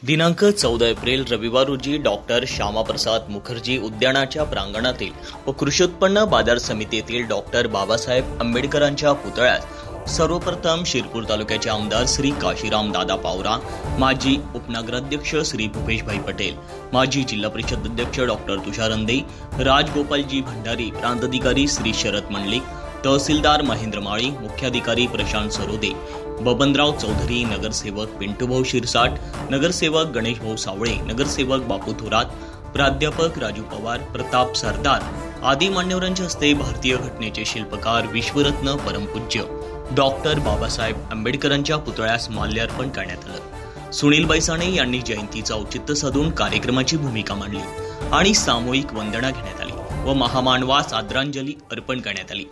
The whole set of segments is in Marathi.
दिनांक 14 एप्रिल रविवार रोजी डॉक्टर श्यामाप्रसाद मुखर्जी उद्यानाच्या प्रांगणातील व कृषी उत्पन्न बाजार समितीतील डॉक्टर बाबासाहेब आंबेडकरांच्या पुतळ्यास सर्वप्रथम शिरपूर तालुक्याचे आमदार श्री काशीराम दादा पावरा, माजी उपनगराध्यक्ष श्री भूपेशभाई पटेल, माजी जिल्हा परिषद अध्यक्ष डॉक्टर तुषार अंदे, राजगोपालजी भंडारी, प्रांताधिकारी श्री शरद मंडलिक, तहसीलदार महेंद्र माळी, मुख्याधिकारी प्रशांत सरोदे, बबनराव चौधरी, नगरसेवक पिंटूभाऊ शिरसाट, नगरसेवक गणेशभाऊ सावळे, नगरसेवक बापू थोरात, प्राध्यापक राजू पवार, प्रताप सरदार आदी मान्यवरांच्या हस्ते भारतीय घटनेचे शिल्पकार विश्वरत्न परमपूज्य डॉक्टर बाबासाहेब आंबेडकरांच्या पुतळ्यास माल्यार्पण करण्यात आलं। सुनीलबाई साने यांनी जयंतीचा औचित्य साधून कार्यक्रमाची भूमिका मांडली आणि सामूहिक वंदना घेण्यात आली व महामानवास आदरांजली अर्पण करण्यात आली।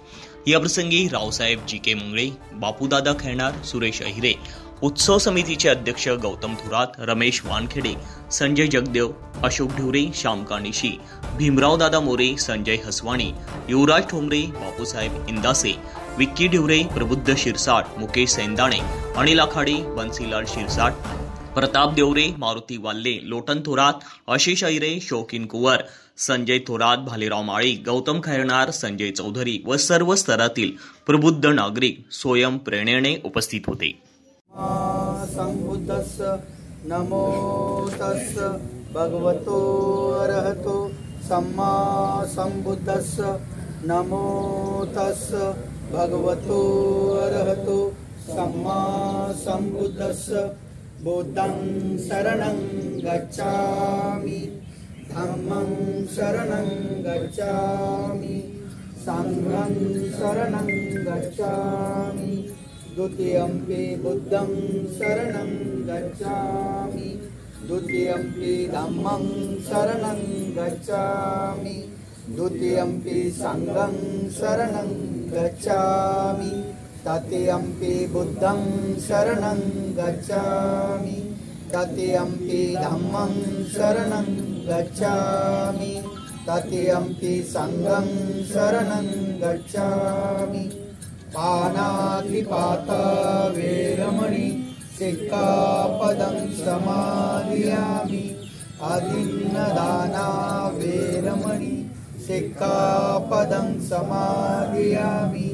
या प्रसंगी रावसाहेब जी.के. मुंगळे, बापूदादा खैरनार, सुरेश अहिरे, उत्सव समितीचे अध्यक्ष गौतम थोरात, रमेश वानखेडे, संजय जगदेव, अशोक ढिवरे, श्यामका निशी, भीमराव दादा मोरे, संजय हसवाणी, युवराज ठोंबरे, बापूसाहेब इंदासे, विक्की ढिवरे, प्रबुद्ध शिरसाट, मुकेश सेंदाणे, अनिल आखाडे, बन्सीलाल शिरसाट, प्रताप देवरे, मारुती वाल्ले, लोटन थोरात, आशिष अहिरे, शौकीन कुंवर, संजय थोरात, भालेराव माळी, गौतम खैरनार, संजय चौधरी व सर्व स्तरातील प्रबुद्ध नागरिक स्वयं प्रेरणेने उपस्थित होते। संबुद्धस्स नमो तस्स भगवतो अरहतो सम्मा संबुद्धस्स नमो तस्स भगवतो अरहतो सम्मा संबुद्धस्स बुद्धं शरणं गच्छामि, धम्मं शरणं गच्छामि, संघं शरणं गच्छामि, द्वितीयंपि बुद्धं शरणं गच्छामि, द्वितीयंपि धम्मं शरणं गच्छामि, द्वितीयंपि संघं शरणं गच्छामि, तृतीयंपि बुद्धं शरणं गच्छामि, तृतीयंपि धम्मं शरणं गच्छामि, तृतीयंपि संघं शरणं गच्छामि। पानातिपाता वेरमणि सिक्खापदं समादियामि, अदिन्नदाना वेरमणि सिक्खापदं समादियामि,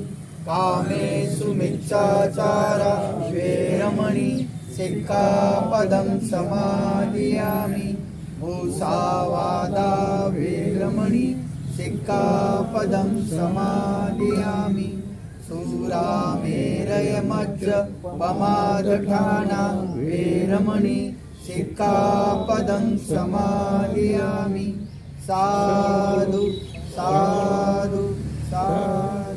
कामेषु मिच्छाचारा वेरमणि सिक्खापदं समादियामि, मुसावादा वेरमणि सिक्खापदं समादियामि, सूरामेरयमज्ज पमादठाना वेरमणि सिक्खापदं समादियामि। साधु साधु साधु।